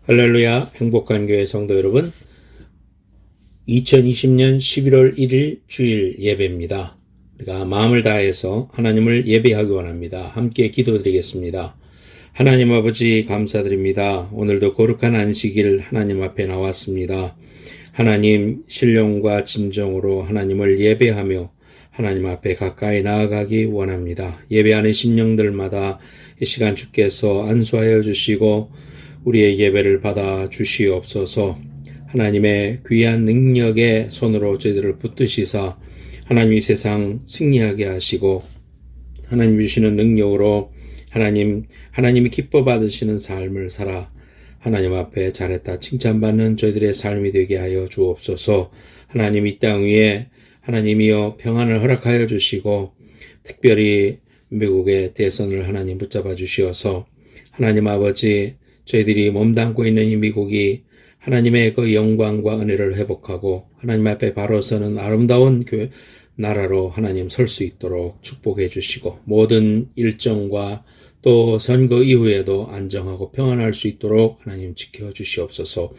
할렐루야, 행복한 교회 성도 여러분, 2020년 11월 1일 주일 예배입니다. 우리가 마음을 다해서 하나님을 예배하기 원합니다. 함께 기도드리겠습니다. 하나님 아버지 감사드립니다. 오늘도 거룩한 안식일 하나님 앞에 나왔습니다. 하나님 신령과 진정으로 하나님을 예배하며 하나님 앞에 가까이 나아가기 원합니다. 예배하는 심령들마다 이 시간 주께서 안수하여 주시고 우리의 예배를 받아 주시옵소서. 하나님의 귀한 능력의 손으로 저희들을 붙드시사 하나님이 세상 승리하게 하시고 하나님 주시는 능력으로 하나님이 기뻐 받으시는 삶을 살아 하나님 앞에 잘했다 칭찬받는 저희들의 삶이 되게 하여 주옵소서. 하나님 이 땅 위에 하나님이여 평안을 허락하여 주시고 특별히 미국의 대선을 하나님 붙잡아 주시어서 하나님 아버지 저희들이 몸담고 있는 이 미국이 하나님의 그 영광과 은혜를 회복하고 하나님 앞에 바로 서는 아름다운 나라로 하나님 설 수 있도록 축복해 주시고 모든 일정과 또 선거 이후에도 안정하고 평안할 수 있도록 하나님 지켜주시옵소서.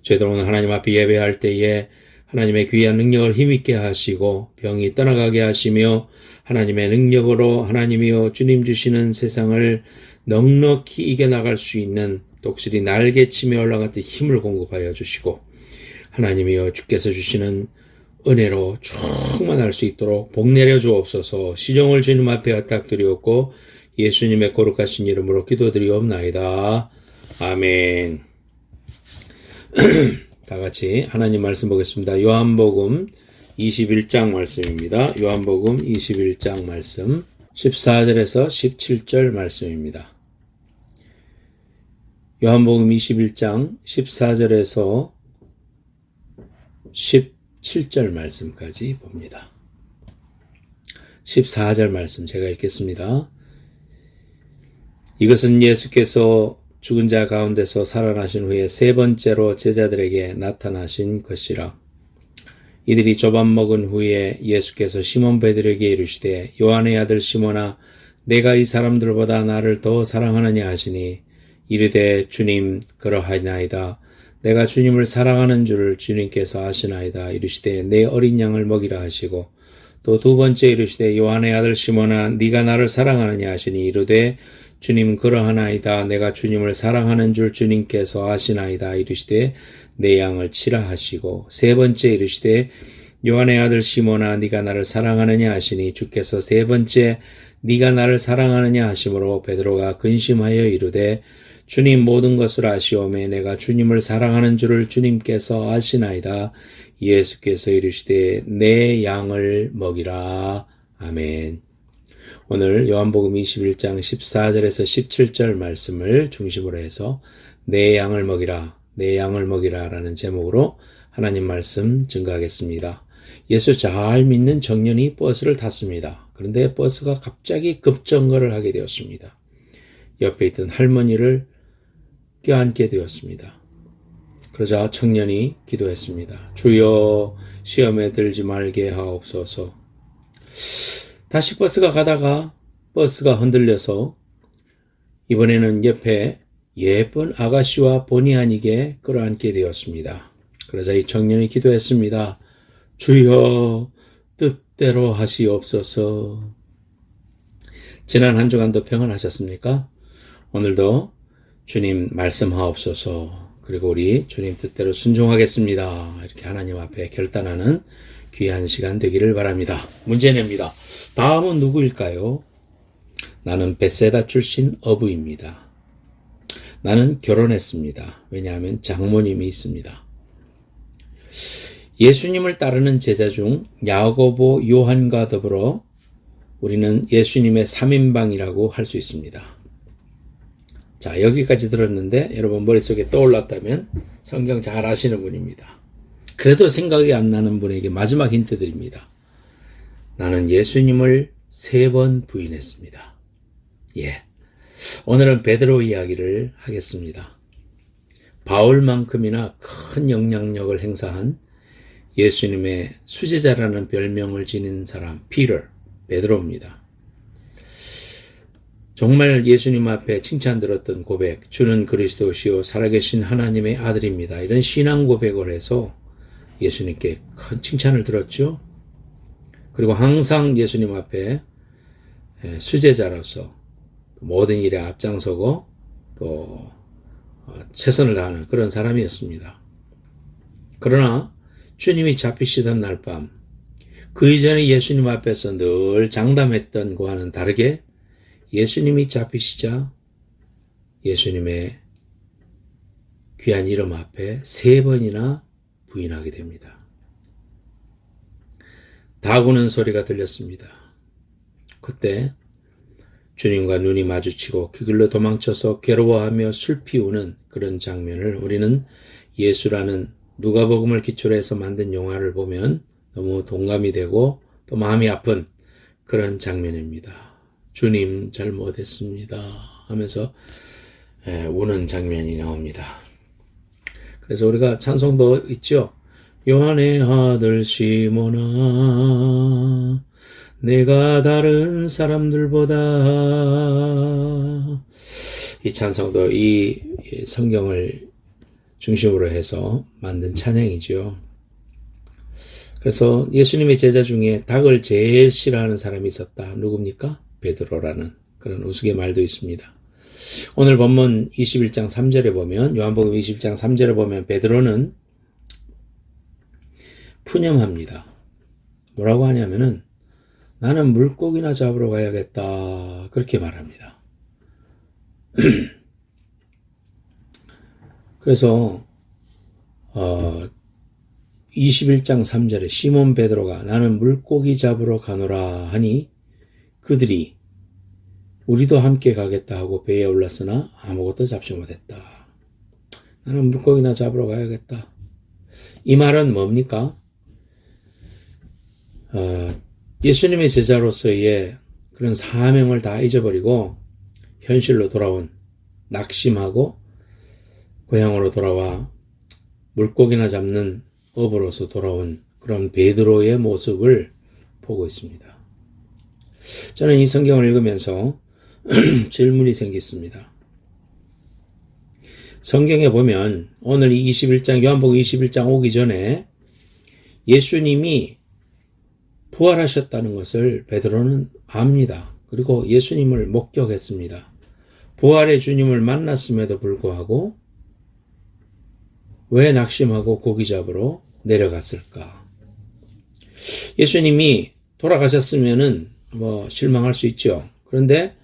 저희들 오늘 하나님 앞에 예배할 때에 하나님의 귀한 능력을 힘있게 하시고 병이 떠나가게 하시며 하나님의 능력으로 하나님이여 주님 주시는 세상을 넉넉히 이겨나갈 수 있는 독수리 날개치며 올라갔듯 힘을 공급하여 주시고 하나님이여 주께서 주시는 은혜로 충만할 수 있도록 복 내려 주옵소서. 시종을 주님 앞에 부탁드리옵고 예수님의 거룩하신 이름으로 기도드리옵나이다. 아멘. 다 같이 하나님 말씀 보겠습니다. 요한복음 21장 말씀입니다. 요한복음 21장 말씀 14절에서 17절 말씀입니다. 요한복음 21장 14절에서 17절 말씀까지 봅니다. 14절 말씀 제가 읽겠습니다. 이것은 예수께서 죽은 자 가운데서 살아나신 후에 세 번째로 제자들에게 나타나신 것이라. 이들이 조밥 먹은 후에 예수께서 시몬 베드로에게 이르시되 요한의 아들 시몬아 내가 이 사람들보다 나를 더 사랑하느냐 하시니 이르되 주님 그러하나이다. 내가 주님을 사랑하는 줄을 주님께서 아시나이다. 이르시되 내 어린 양을 먹이라 하시고 또 두 번째 이르시되 요한의 아들 시몬아 네가 나를 사랑하느냐 하시니 이르되 주님 그러하나이다. 내가 주님을 사랑하는 줄 주님께서 아시나이다. 이르시되 내 양을 치라 하시고 세 번째 이르시되 요한의 아들 시몬아 네가 나를 사랑하느냐 하시니 주께서 세 번째 네가 나를 사랑하느냐 하심으로 베드로가 근심하여 이르되 주님 모든 것을 아시오매 내가 주님을 사랑하는 줄을 주님께서 아시나이다. 예수께서 이르시되 내 양을 먹이라. 아멘. 오늘 요한복음 21장 14절에서 17절 말씀을 중심으로 해서 내 양을 먹이라, 내 양을 먹이라 라는 제목으로 하나님 말씀 증거하겠습니다. 예수 잘 믿는 청년이 버스를 탔습니다. 그런데 버스가 갑자기 급정거를 하게 되었습니다. 옆에 있던 할머니를 껴안게 되었습니다. 그러자 청년이 기도했습니다. 주여 시험에 들지 말게 하옵소서. 다시 버스가 가다가 버스가 흔들려서 이번에는 옆에 예쁜 아가씨와 본의 아니게 끌어안게 되었습니다. 그러자 이 청년이 기도했습니다. 주여 뜻대로 하시옵소서. 지난 한 주간도 평안하셨습니까? 오늘도 주님 말씀하옵소서. 그리고 우리 주님 뜻대로 순종하겠습니다. 이렇게 하나님 앞에 결단하는 귀한 시간 되기를 바랍니다. 문제 냅니다. 다음은 누구일까요? 나는 벳세다 출신 어부입니다. 나는 결혼했습니다. 왜냐하면 장모님이 있습니다. 예수님을 따르는 제자 중 야고보, 요한과 더불어 우리는 예수님의 3인방이라고 할 수 있습니다. 자, 여기까지 들었는데 여러분 머릿속에 떠올랐다면 성경 잘 아시는 분입니다. 그래도 생각이 안 나는 분에게 마지막 힌트 드립니다. 나는 예수님을 3번 부인했습니다. 예. 오늘은 베드로 이야기를 하겠습니다. 바울만큼이나 큰 영향력을 행사한 예수님의 수제자라는 별명을 지닌 사람, 베드로입니다. 정말 예수님 앞에 칭찬 들었던 고백, 주는 그리스도시요 살아계신 하나님의 아들입니다. 이런 신앙 고백을 해서 예수님께 큰 칭찬을 들었죠. 그리고 항상 예수님 앞에 수제자로서 모든 일에 앞장서고 또 최선을 다하는 그런 사람이었습니다. 그러나 주님이 잡히시던 날 밤, 그 이전에 예수님 앞에서 늘 장담했던 것과는 다르게 예수님이 잡히시자 예수님의 귀한 이름 앞에 3번이나 부인하게 됩니다. 다구는 소리가 들렸습니다. 그때 주님과 눈이 마주치고 그 길로 도망쳐서 괴로워하며 슬피 우는 그런 장면을 우리는 예수라는 누가복음을 기초로 해서 만든 영화를 보면 너무 동감이 되고 또 마음이 아픈 그런 장면입니다. 주님 잘못했습니다 하면서 우는 장면이 나옵니다. 그래서 우리가 찬송도 있죠. 요한의 아들 시몬아 내가 다른 사람들보다, 이 찬송도 이 성경을 중심으로 해서 만든 찬양이죠. 그래서 예수님의 제자 중에 닭을 제일 싫어하는 사람이 있었다. 누굽니까? 베드로라는 그런 우스갯말도 있습니다. 오늘 본문 21장 3절에 보면, 요한복음 21장 3절에 보면 베드로는 푸념합니다. 뭐라고 하냐면은 나는 물고기나 잡으러 가야겠다 그렇게 말합니다. 그래서 21장 3절에 시몬 베드로가 나는 물고기 잡으러 가노라 하니 그들이 우리도 함께 가겠다 하고 배에 올랐으나 아무것도 잡지 못했다. 나는 물고기나 잡으러 가야겠다. 이 말은 뭡니까? 예수님의 제자로서의 그런 사명을 다 잊어버리고 현실로 돌아온, 낙심하고 고향으로 돌아와 물고기나 잡는 업으로서 돌아온 그런 베드로의 모습을 보고 있습니다. 저는 이 성경을 읽으면서 질문이 생겼습니다. 성경에 보면 오늘 21장, 요한복음 21장 오기 전에 예수님이 부활하셨다는 것을 베드로는 압니다. 그리고 예수님을 목격했습니다. 부활의 주님을 만났음에도 불구하고 왜 낙심하고 고기 잡으러 내려갔을까? 예수님이 돌아가셨으면은 실망할 수 있죠. 그런데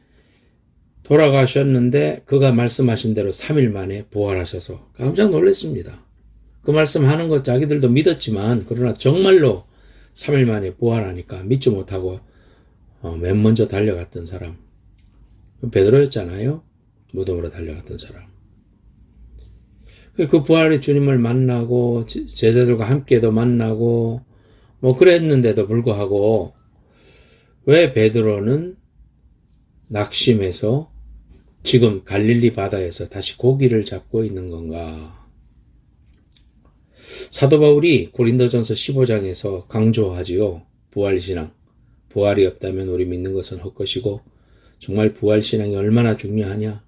돌아가셨는데 그가 말씀하신 대로 3일 만에 부활하셔서 깜짝 놀랐습니다. 그 말씀하는 것 자기들도 믿었지만 그러나 정말로 3일 만에 부활하니까 믿지 못하고 맨 먼저 달려갔던 사람 베드로였잖아요. 무덤으로 달려갔던 사람. 그 부활의 주님을 만나고 제자들과 함께도 만나고 그랬는데도 불구하고 왜 베드로는 낙심해서 지금 갈릴리 바다에서 다시 고기를 잡고 있는 건가? 사도 바울이 고린도전서 15장에서 강조하지요. 부활신앙. 부활이 없다면 우리 믿는 것은 헛것이고 정말 부활신앙이 얼마나 중요하냐.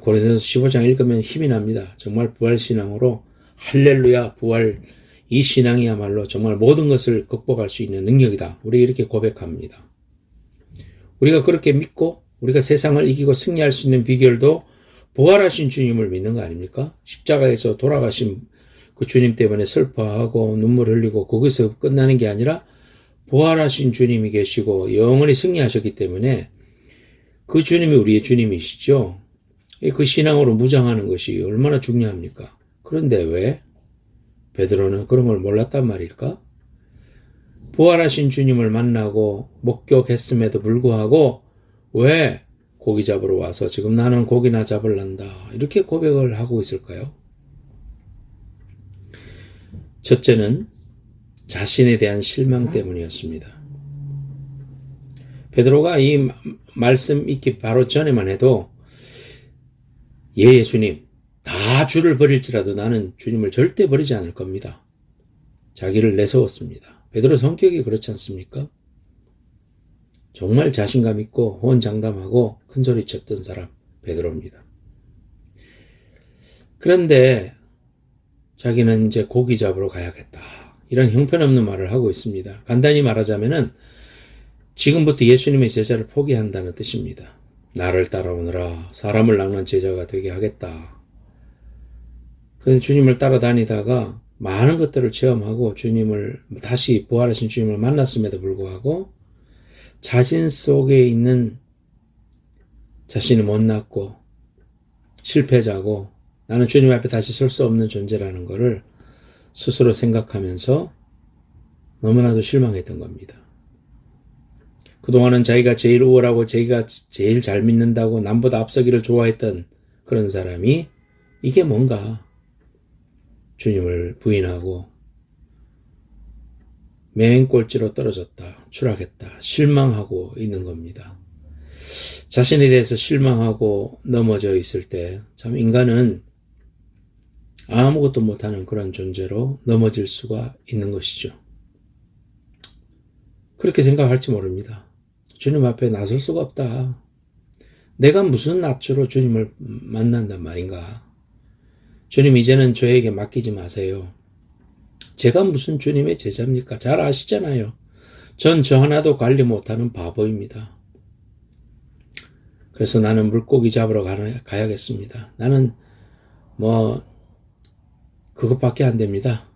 고린도전서 15장 읽으면 힘이 납니다. 정말 부활신앙으로 할렐루야 부활, 이 신앙이야말로 정말 모든 것을 극복할 수 있는 능력이다. 우리 이렇게 고백합니다. 우리가 그렇게 믿고 우리가 세상을 이기고 승리할 수 있는 비결도 부활하신 주님을 믿는 거 아닙니까? 십자가에서 돌아가신 그 주님 때문에 슬퍼하고 눈물 흘리고 거기서 끝나는 게 아니라 부활하신 주님이 계시고 영원히 승리하셨기 때문에 그 주님이 우리의 주님이시죠. 그 신앙으로 무장하는 것이 얼마나 중요합니까? 그런데 왜 베드로는 그런 걸 몰랐단 말일까? 부활하신 주님을 만나고 목격했음에도 불구하고 왜 고기 잡으러 와서 지금 나는 고기나 잡을란다 이렇게 고백을 하고 있을까요? 첫째는 자신에 대한 실망 때문이었습니다. 베드로가 이 말씀 읽기 바로 전에만 해도 예수님 다 주를 버릴지라도 나는 주님을 절대 버리지 않을 겁니다. 자기를 내세웠습니다. 베드로 성격이 그렇지 않습니까? 정말 자신감 있고 호언장담하고 큰소리쳤던 사람 베드로입니다. 그런데 자기는 이제 고기 잡으러 가야겠다. 이런 형편없는 말을 하고 있습니다. 간단히 말하자면은 지금부터 예수님의 제자를 포기한다는 뜻입니다. 나를 따라오느라 사람을 낚는 제자가 되게 하겠다. 그런데 주님을 따라다니다가 많은 것들을 체험하고 주님을 다시 부활하신 주님을 만났음에도 불구하고 자신 속에 있는 자신이 못났고 실패자고 나는 주님 앞에 다시 설 수 없는 존재라는 것을 스스로 생각하면서 너무나도 실망했던 겁니다. 그동안은 자기가 제일 우월하고 자기가 제일 잘 믿는다고 남보다 앞서기를 좋아했던 그런 사람이 이게 뭔가 주님을 부인하고 맹꼴찌로 떨어졌다, 추락했다, 실망하고 있는 겁니다. 자신에 대해서 실망하고 넘어져 있을 때 참 인간은 아무것도 못하는 그런 존재로 넘어질 수가 있는 것이죠. 그렇게 생각할지 모릅니다. 주님 앞에 나설 수가 없다. 내가 무슨 낯으로 주님을 만난단 말인가. 주님 이제는 저에게 맡기지 마세요. 제가 무슨 주님의 제자입니까? 잘 아시잖아요. 전 저 하나도 관리 못하는 바보입니다. 그래서 나는 물고기 잡으러 가야겠습니다. 나는 그것밖에 안 됩니다.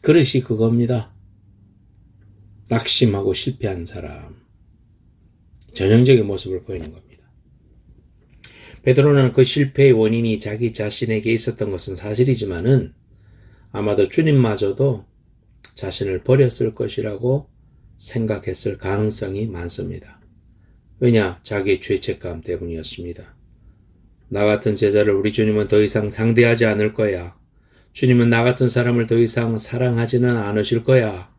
그릇이 그겁니다. 낙심하고 실패한 사람. 전형적인 모습을 보이는 겁니다. 베드로는 그 실패의 원인이 자기 자신에게 있었던 것은 사실이지만은 아마도 주님마저도 자신을 버렸을 것이라고 생각했을 가능성이 많습니다. 왜냐? 자기의 죄책감 때문이었습니다. 나 같은 제자를 우리 주님은 더 이상 상대하지 않을 거야. 주님은 나 같은 사람을 더 이상 사랑하지는 않으실 거야.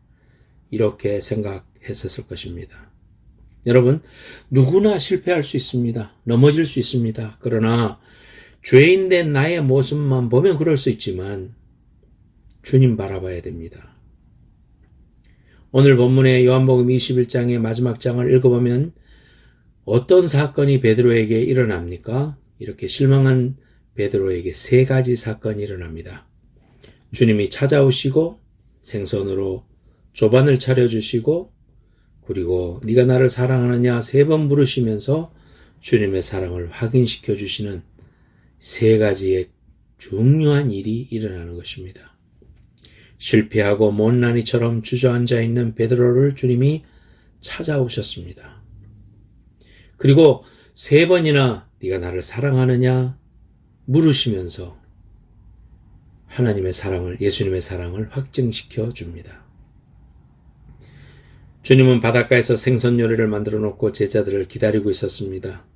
이렇게 생각했었을 것입니다. 여러분, 누구나 실패할 수 있습니다. 넘어질 수 있습니다. 그러나 죄인된 나의 모습만 보면 그럴 수 있지만 주님 바라봐야 됩니다. 오늘 본문의 요한복음 21장의 마지막 장을 읽어보면 어떤 사건이 베드로에게 일어납니까? 이렇게 실망한 베드로에게 세 가지 사건이 일어납니다. 주님이 찾아오시고 생선으로 조반을 차려주시고 그리고 네가 나를 사랑하느냐 세 번 물으시면서 주님의 사랑을 확인시켜 주시는 세 가지의 중요한 일이 일어나는 것입니다. 실패하고 못난이처럼 주저앉아 있는 베드로를 주님이 찾아오셨습니다. 그리고 세 번이나 네가 나를 사랑하느냐 물으시면서 하나님의 사랑을, 예수님의 사랑을 확증시켜 줍니다. 주님은 바닷가에서 생선 요리를 만들어 놓고 제자들을 기다리고 있었습니다.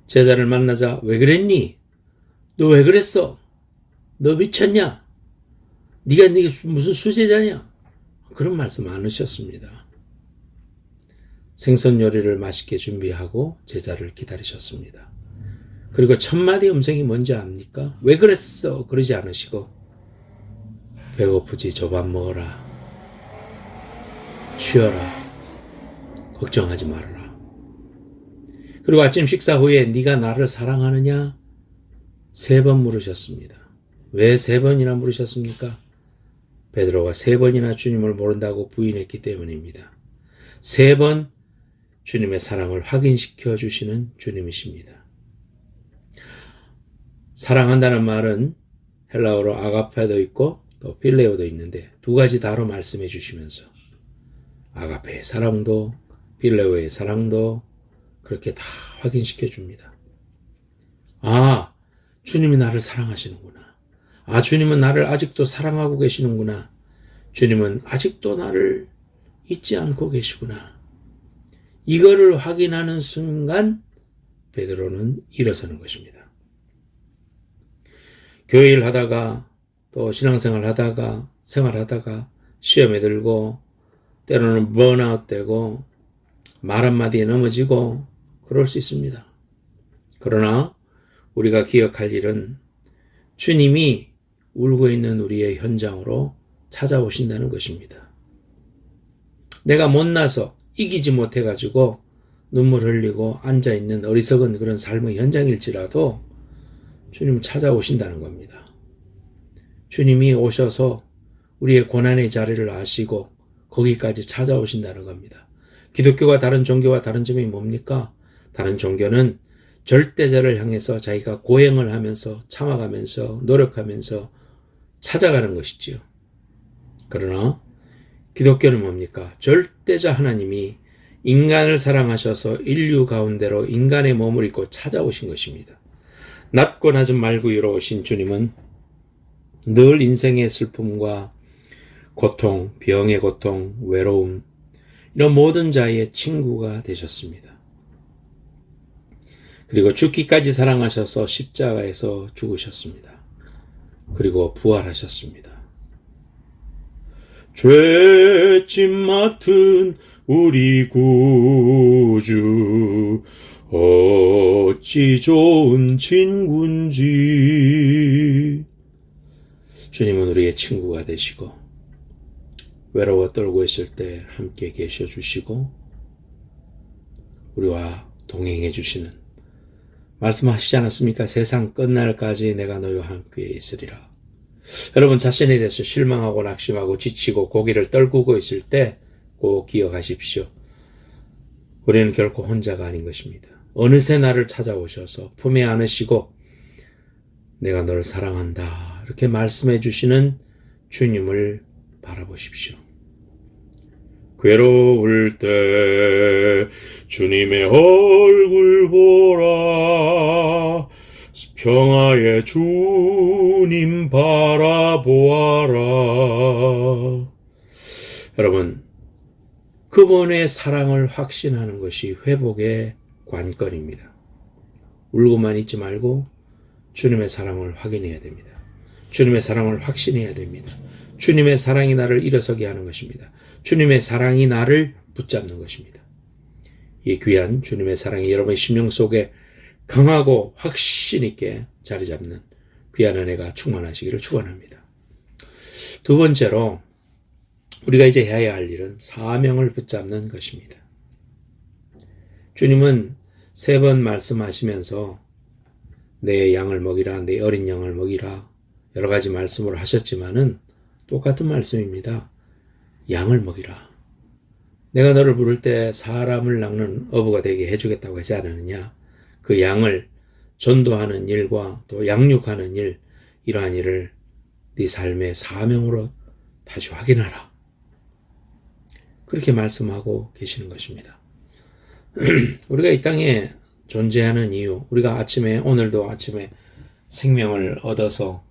제자를 만나자 왜 그랬니? 너 왜 그랬어? 너 미쳤냐? 네가 무슨 수제자냐? 그런 말씀 안 하셨습니다. 생선 요리를 맛있게 준비하고 제자를 기다리셨습니다. 그리고 첫 마디 음성이 뭔지 압니까? 왜 그랬어? 그러지 않으시고 배고프지 조반 먹어라. 쉬어라. 걱정하지 말아라. 그리고 아침 식사 후에 네가 나를 사랑하느냐? 세 번 물으셨습니다. 왜 세 번이나 물으셨습니까? 베드로가 세 번이나 주님을 모른다고 부인했기 때문입니다. 세 번 주님의 사랑을 확인시켜 주시는 주님이십니다. 사랑한다는 말은 헬라어로 아가페도 있고 또 필레오도 있는데 두 가지 다로 말씀해 주시면서 아가페의 사랑도 필레오의 사랑도 그렇게 다 확인시켜 줍니다. 아, 주님이 나를 사랑하시는구나. 아, 주님은 나를 아직도 사랑하고 계시는구나. 주님은 아직도 나를 잊지 않고 계시구나. 이거를 확인하는 순간 베드로는 일어서는 것입니다. 교회 일 하다가 또 신앙생활 하다가 생활하다가 시험에 들고 때로는 번아웃 되고 말 한마디에 넘어지고 그럴 수 있습니다. 그러나 우리가 기억할 일은 주님이 울고 있는 우리의 현장으로 찾아오신다는 것입니다. 내가 못나서 이기지 못해가지고 눈물 흘리고 앉아있는 어리석은 그런 삶의 현장일지라도 주님은 찾아오신다는 겁니다. 주님이 오셔서 우리의 고난의 자리를 아시고 거기까지 찾아오신다는 겁니다. 기독교가 다른 종교와 다른 점이 뭡니까? 다른 종교는 절대자를 향해서 자기가 고행을 하면서 참아가면서 노력하면서 찾아가는 것이지요. 그러나 기독교는 뭡니까? 절대자 하나님이 인간을 사랑하셔서 인류 가운데로 인간의 몸을 입고 찾아오신 것입니다. 낮고 낮은 말구 위로 오신 주님은 늘 인생의 슬픔과 고통, 병의 고통, 외로움 이런 모든 자의 친구가 되셨습니다. 그리고 죽기까지 사랑하셔서 십자가에서 죽으셨습니다. 그리고 부활하셨습니다. 죄짐 맡은 우리 구주 어찌 좋은 친구인지. 주님은 우리의 친구가 되시고 외로워 떨고 있을 때 함께 계셔 주시고 우리와 동행해 주시는, 말씀하시지 않았습니까? 세상 끝날까지 내가 너희와 함께 있으리라. 여러분 자신에 대해서 실망하고 낙심하고 지치고 고개를 떨구고 있을 때 꼭 기억하십시오. 우리는 결코 혼자가 아닌 것입니다. 어느새 나를 찾아오셔서 품에 안으시고 내가 너를 사랑한다 이렇게 말씀해 주시는 주님을 바라보십시오. 괴로울 때 주님의 얼굴 보라. 평화의 주님 바라보아라. 여러분, 그분의 사랑을 확신하는 것이 회복의 관건입니다. 울고만 있지 말고 주님의 사랑을 확인해야 됩니다. 주님의 사랑을 확신해야 됩니다. 주님의 사랑이 나를 일어서게 하는 것입니다. 주님의 사랑이 나를 붙잡는 것입니다. 이 귀한 주님의 사랑이 여러분의 심령 속에 강하고 확신 있게 자리 잡는 귀한 은혜가 충만하시기를 축원합니다. 두 번째로 우리가 이제 해야 할 일은 사명을 붙잡는 것입니다. 주님은 3번 말씀하시면서 내 양을 먹이라, 내 어린 양을 먹이라 여러 가지 말씀을 하셨지만은 똑같은 말씀입니다. 양을 먹이라. 내가 너를 부를 때 사람을 낚는 어부가 되게 해주겠다고 하지 않았느냐. 그 양을 전도하는 일과 또 양육하는 일, 이러한 일을 네 삶의 사명으로 다시 확인하라. 그렇게 말씀하고 계시는 것입니다. 우리가 이 땅에 존재하는 이유, 우리가 오늘도 아침에 생명을 얻어서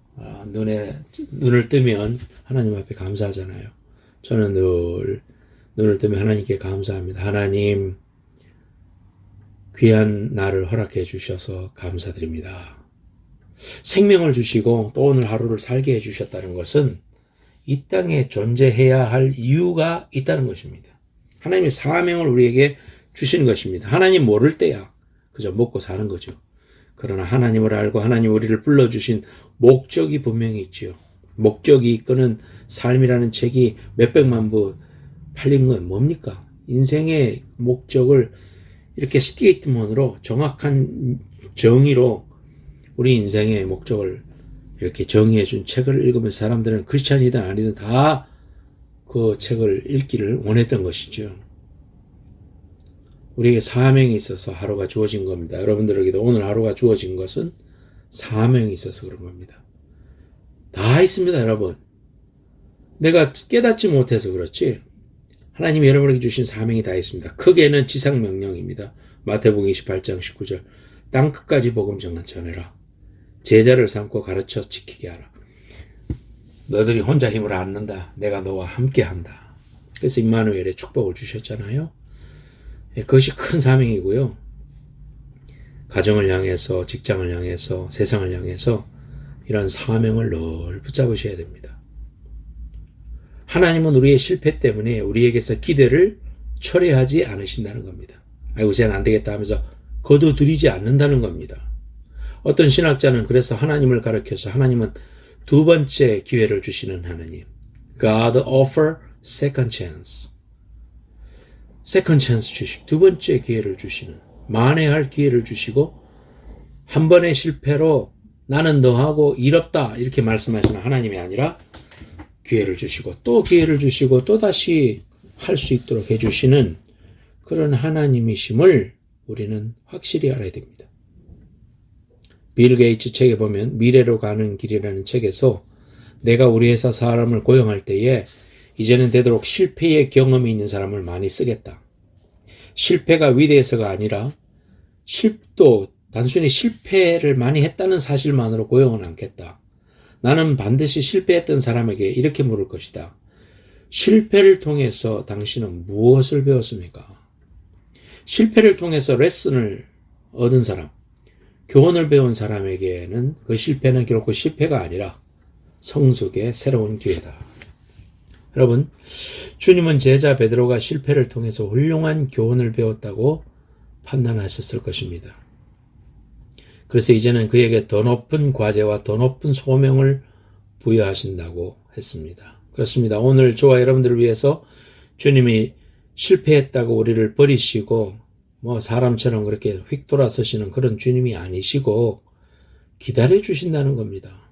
눈을 뜨면 하나님 앞에 감사하잖아요. 저는 늘 눈을 뜨면 하나님께 감사합니다. 하나님, 귀한 날을 허락해 주셔서 감사드립니다. 생명을 주시고 또 오늘 하루를 살게 해 주셨다는 것은 이 땅에 존재해야 할 이유가 있다는 것입니다. 하나님의 사명을 우리에게 주시는 것입니다. 하나님 모를 때야 그저 먹고 사는 거죠. 그러나 하나님을 알고 하나님 우리를 불러주신 목적이 분명히 있지요. 목적이 이끄는 삶이라는 책이 몇백만 부 팔린 건 뭡니까? 인생의 목적을 이렇게 스테이트먼으로 정확한 정의로 우리 인생의 목적을 이렇게 정의해 준 책을 읽으면서 사람들은 크리스찬이든 아니든 다 그 책을 읽기를 원했던 것이죠. 우리에게 사명이 있어서 하루가 주어진 겁니다. 여러분들에게도 오늘 하루가 주어진 것은 사명이 있어서 그런 겁니다. 다 있습니다, 여러분. 내가 깨닫지 못해서 그렇지 하나님이 여러분에게 주신 사명이 다 있습니다. 크게는 지상명령입니다. 마태복음 28장 19절 땅 끝까지 복음 전해라. 제자를 삼고 가르쳐 지키게 하라. 너들이 혼자 힘을 안 는다. 내가 너와 함께 한다. 그래서 임마누엘의 축복을 주셨잖아요. 그것이 큰 사명이고요. 가정을 향해서, 직장을 향해서, 세상을 향해서 이런 사명을 늘 붙잡으셔야 됩니다. 하나님은 우리의 실패 때문에 우리에게서 기대를 철회하지 않으신다는 겁니다. 아이고 쟤는 안 되겠다 하면서 거둬들이지 않는다는 겁니다. 어떤 신학자는 그래서 하나님을 가르쳐서 하나님은 두 번째 기회를 주시는 하나님. God offer second chance. 세컨 찬스 주시고 두 번째 기회를 주시는, 만회할 기회를 주시고 한 번의 실패로 나는 너하고 일 없다 이렇게 말씀하시는 하나님이 아니라 기회를 주시고 또 기회를 주시고 또다시 할 수 있도록 해주시는 그런 하나님이심을 우리는 확실히 알아야 됩니다. 빌 게이츠 책에 보면 미래로 가는 길이라는 책에서 내가 우리 회사 사람을 고용할 때에 이제는 되도록 실패의 경험이 있는 사람을 많이 쓰겠다. 실패가 위대해서가 아니라 또 단순히 실패를 많이 했다는 사실만으로 고용은 않겠다. 나는 반드시 실패했던 사람에게 이렇게 물을 것이다. 실패를 통해서 당신은 무엇을 배웠습니까? 실패를 통해서 레슨을 얻은 사람, 교훈을 배운 사람에게는 그 실패는 결코 실패가 아니라 성숙의 새로운 기회다. 여러분, 주님은 제자 베드로가 실패를 통해서 훌륭한 교훈을 배웠다고 판단하셨을 것입니다. 그래서 이제는 그에게 더 높은 과제와 더 높은 소명을 부여하신다고 했습니다. 그렇습니다. 오늘 저와 여러분들을 위해서 주님이 실패했다고 우리를 버리시고 사람처럼 그렇게 휙 돌아서시는 그런 주님이 아니시고 기다려 주신다는 겁니다.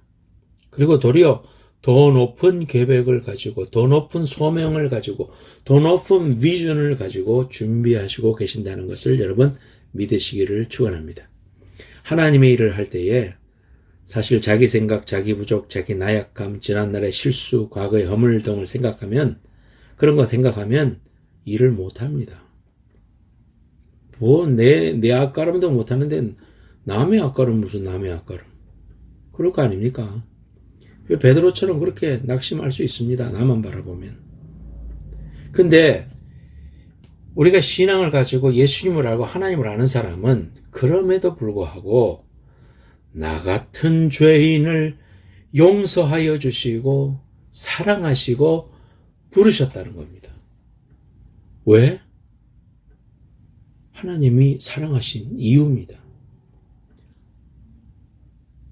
그리고 도리어 더 높은 계획을 가지고 더 높은 소명을 가지고 더 높은 비전을 가지고 준비하시고 계신다는 것을 여러분 믿으시기를 축원합니다. 하나님의 일을 할 때에 사실 자기 생각, 자기 부족, 자기 나약함, 지난날의 실수, 과거의 허물 등을 생각하면 그런 거 생각하면 일을 못합니다. 내 앞가름도 못하는데 남의 앞가름 무슨 남의 앞가름. 그럴 거 아닙니까? 베드로처럼 그렇게 낙심할 수 있습니다. 나만 바라보면. 근데 우리가 신앙을 가지고 예수님을 알고 하나님을 아는 사람은 그럼에도 불구하고 나 같은 죄인을 용서하여 주시고 사랑하시고 부르셨다는 겁니다. 왜? 하나님이 사랑하신 이유입니다.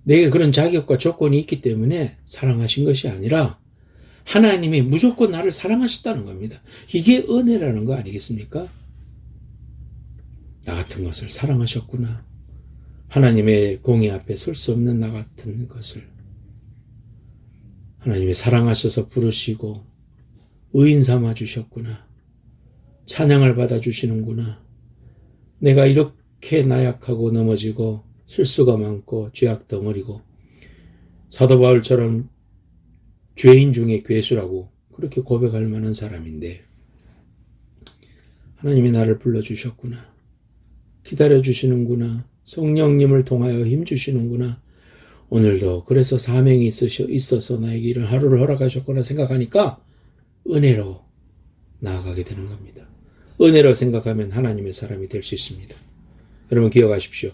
내게 그런 자격과 조건이 있기 때문에 사랑하신 것이 아니라 하나님이 무조건 나를 사랑하셨다는 겁니다. 이게 은혜라는 거 아니겠습니까? 나 같은 것을 사랑하셨구나. 하나님의 공의 앞에 설 수 없는 나 같은 것을 하나님이 사랑하셔서 부르시고 의인 삼아 주셨구나. 찬양을 받아주시는구나. 내가 이렇게 나약하고 넘어지고 실수가 많고 죄악 덩어리고 사도 바울처럼 죄인 중에 괴수라고 그렇게 고백할 만한 사람인데 하나님이 나를 불러주셨구나. 기다려주시는구나. 성령님을 통하여 힘주시는구나. 오늘도 그래서 사명이 있어서 나에게 이런 하루를 허락하셨구나 생각하니까 은혜로 나아가게 되는 겁니다. 은혜로 생각하면 하나님의 사람이 될 수 있습니다. 여러분 기억하십시오.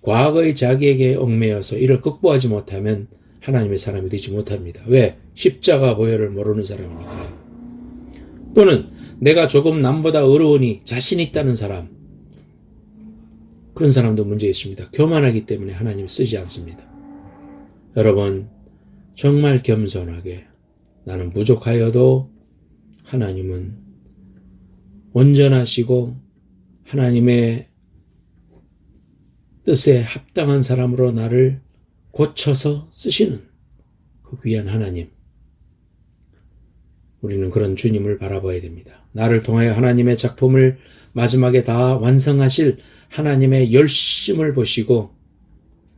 과거의 자기에게 얽매여서 이를 극복하지 못하면 하나님의 사람이 되지 못합니다. 왜? 십자가 보혈을 모르는 사람이니까요. 또는 내가 조금 남보다 어려우니 자신 있다는 사람, 그런 사람도 문제 있습니다. 교만하기 때문에 하나님이 쓰지 않습니다. 여러분 정말 겸손하게 나는 부족하여도 하나님은 온전하시고 하나님의 뜻에 합당한 사람으로 나를 고쳐서 쓰시는 그 귀한 하나님, 우리는 그런 주님을 바라봐야 됩니다. 나를 통하여 하나님의 작품을 마지막에 다 완성하실 하나님의 열심을 보시고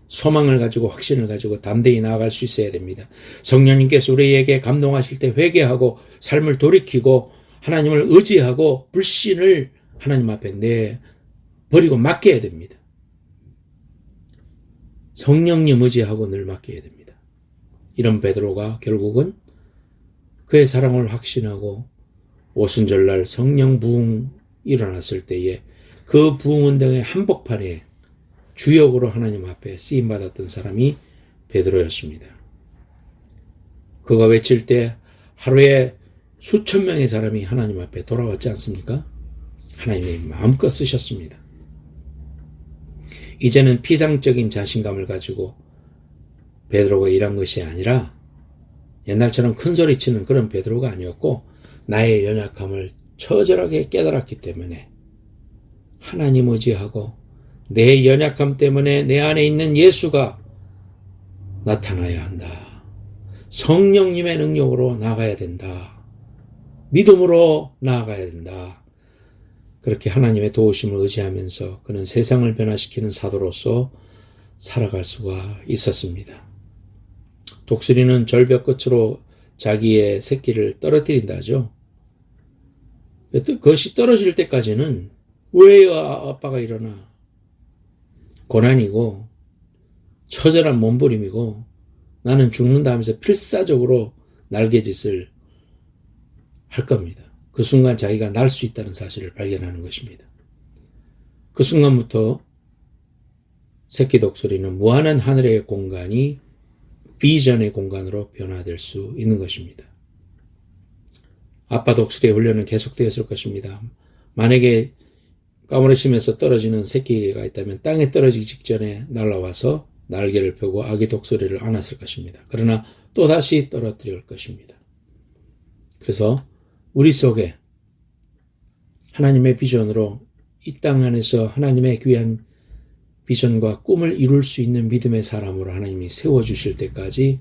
소망을 가지고 확신을 가지고 담대히 나아갈 수 있어야 됩니다. 성령님께서 우리에게 감동하실 때 회개하고 삶을 돌이키고 하나님을 의지하고 불신을 하나님 앞에 내버리고 맡겨야 됩니다. 성령님 의지하고 늘 맡겨야 됩니다. 이런 베드로가 결국은 그의 사랑을 확신하고 오순절날 성령 부흥 일어났을 때에 그 부흥 운동의 한복판에 주역으로 하나님 앞에 쓰임받았던 사람이 베드로였습니다. 그가 외칠 때 하루에 수천 명의 사람이 하나님 앞에 돌아왔지 않습니까? 하나님이 마음껏 쓰셨습니다. 이제는 피상적인 자신감을 가지고 베드로가 일한 것이 아니라 옛날처럼 큰 소리치는 그런 베드로가 아니었고 나의 연약함을 처절하게 깨달았기 때문에 하나님 의지하고 내 연약함 때문에 내 안에 있는 예수가 나타나야 한다. 성령님의 능력으로 나아가야 된다. 믿음으로 나아가야 된다. 그렇게 하나님의 도우심을 의지하면서 그는 세상을 변화시키는 사도로서 살아갈 수가 있었습니다. 독수리는 절벽 끝으로 자기의 새끼를 떨어뜨린다죠. 그것이 떨어질 때까지는 왜 아빠가 일어나? 고난이고 처절한 몸부림이고 나는 죽는다 하면서 필사적으로 날개짓을 할 겁니다. 그 순간 자기가 날 수 있다는 사실을 발견하는 것입니다. 그 순간부터 새끼 독수리는 무한한 하늘의 공간이 비전의 공간으로 변화될 수 있는 것입니다. 아빠 독수리의 훈련은 계속되었을 것입니다. 만약에 까무러치면서 떨어지는 새끼가 있다면 땅에 떨어지기 직전에 날아와서 날개를 펴고 아기 독수리를 안았을 것입니다. 그러나 또다시 떨어뜨릴 것입니다. 그래서 우리 속에 하나님의 비전으로 이 땅 안에서 하나님의 귀한 비전과 꿈을 이룰 수 있는 믿음의 사람으로 하나님이 세워주실 때까지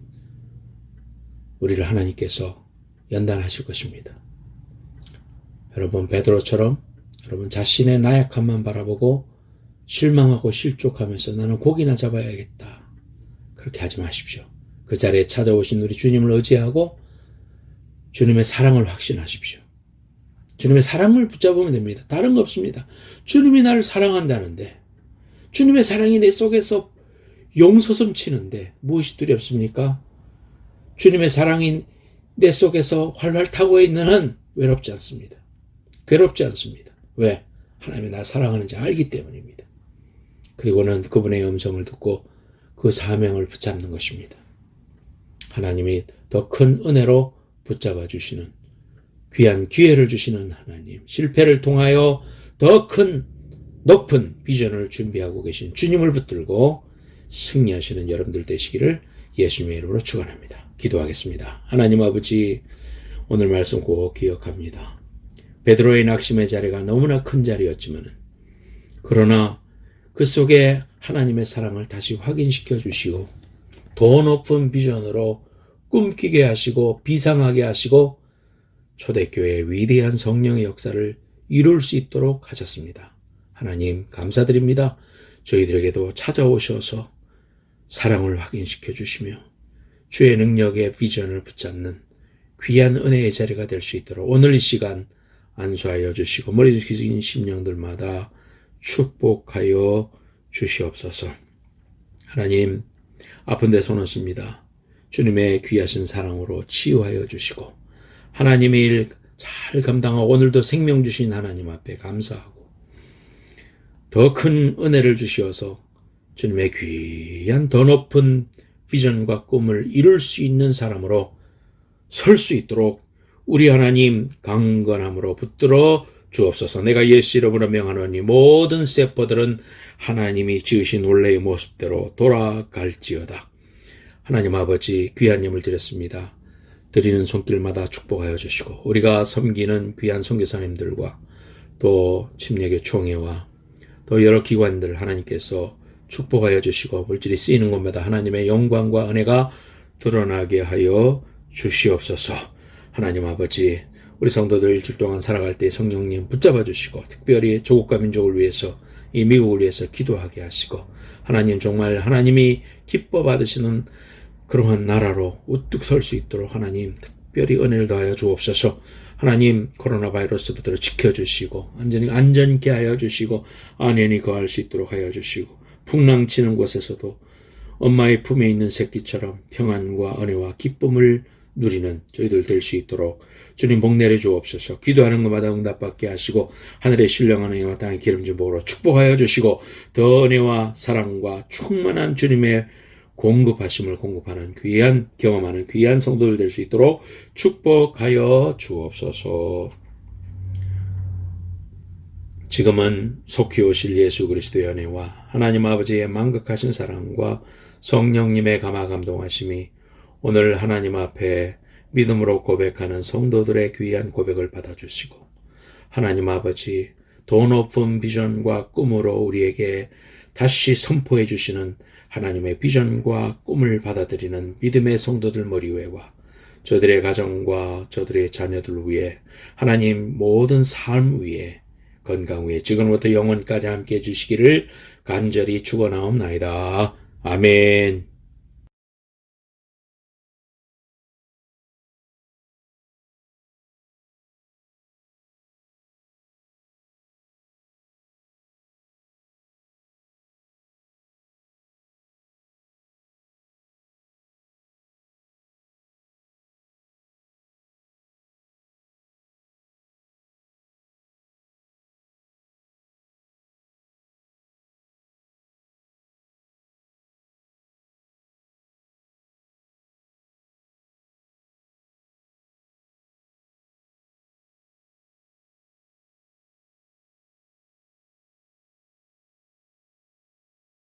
우리를 하나님께서 연단하실 것입니다. 여러분 베드로처럼 여러분 자신의 나약함만 바라보고 실망하고 실족하면서 나는 고기나 잡아야겠다. 그렇게 하지 마십시오. 그 자리에 찾아오신 우리 주님을 의지하고 주님의 사랑을 확신하십시오. 주님의 사랑을 붙잡으면 됩니다. 다른 거 없습니다. 주님이 나를 사랑한다는데 주님의 사랑이 내 속에서 용솟음치는데 무엇이 두렵습니까? 주님의 사랑이 내 속에서 활활 타고 있는 한 외롭지 않습니다. 괴롭지 않습니다. 왜? 하나님이 나 사랑하는지 알기 때문입니다. 그리고는 그분의 음성을 듣고 그 사명을 붙잡는 것입니다. 하나님이 더 큰 은혜로 붙잡아 주시는 귀한 기회를 주시는 하나님, 실패를 통하여 더 큰 높은 비전을 준비하고 계신 주님을 붙들고 승리하시는 여러분들 되시기를 예수님의 이름으로 축원합니다. 기도하겠습니다. 하나님 아버지, 오늘 말씀 꼭 기억합니다. 베드로의 낙심의 자리가 너무나 큰 자리였지만 그러나 그 속에 하나님의 사랑을 다시 확인시켜 주시고 더 높은 비전으로 꿈꾸게 하시고 비상하게 하시고 초대교회의 위대한 성령의 역사를 이룰 수 있도록 하셨습니다. 하나님 감사드립니다. 저희들에게도 찾아오셔서 사랑을 확인시켜 주시며 주의 능력의 비전을 붙잡는 귀한 은혜의 자리가 될 수 있도록 오늘 이 시간 안수하여 주시고 머리 숙이신 심령들마다 축복하여 주시옵소서. 하나님 아픈 데 손 얹습니다. 주님의 귀하신 사랑으로 치유하여 주시고 하나님의 일 잘 감당하고 오늘도 생명 주신 하나님 앞에 감사하고 더 큰 은혜를 주시어서 주님의 귀한 더 높은 비전과 꿈을 이룰 수 있는 사람으로 설 수 있도록 우리 하나님 강건함으로 붙들어 주옵소서. 내가 예수 이름으로 명하노니 모든 세포들은 하나님이 지으신 원래의 모습대로 돌아갈지어다. 하나님 아버지 귀한 예물 드렸습니다. 드리는 손길마다 축복하여 주시고 우리가 섬기는 귀한 선교사님들과 또 침례교 총회와 또 여러 기관들 하나님께서 축복하여 주시고 물질이 쓰이는 곳마다 하나님의 영광과 은혜가 드러나게 하여 주시옵소서. 하나님 아버지 우리 성도들 일주일 동안 살아갈 때 성령님 붙잡아 주시고 특별히 조국과 민족을 위해서 이 미국을 위해서 기도하게 하시고 하나님 정말 하나님이 기뻐 받으시는 그러한 나라로 우뚝 설 수 있도록 하나님 특별히 은혜를 더하여 주옵소서. 하나님 코로나 바이러스부터 지켜주시고 안전케 하여 주시고 안연히 거할 수 있도록 하여 주시고 풍랑치는 곳에서도 엄마의 품에 있는 새끼처럼 평안과 은혜와 기쁨을 누리는 저희들 될 수 있도록 주님 복 내려 주옵소서. 기도하는 것마다 응답받게 하시고 하늘의 신령한 은혜와 땅의 기름진 복으로 축복하여 주시고 더 은혜와 사랑과 충만한 주님의 공급하심을 공급하는 귀한 경험하는 귀한 성도들 될 수 있도록 축복하여 주옵소서. 지금은 속히 오실 예수 그리스도의 은혜와 하나님 아버지의 만극하신 사랑과 성령님의 감화 감동하심이 오늘 하나님 앞에 믿음으로 고백하는 성도들의 귀한 고백을 받아주시고 하나님 아버지, 더 높은 비전과 꿈으로 우리에게 다시 선포해 주시는 하나님의 비전과 꿈을 받아들이는 믿음의 성도들 머리 위에와 저들의 가정과 저들의 자녀들 위에 하나님 모든 삶 위에 건강 위에 지금부터 영원까지 함께 해주시기를 간절히 축원하옵나이다. 아멘.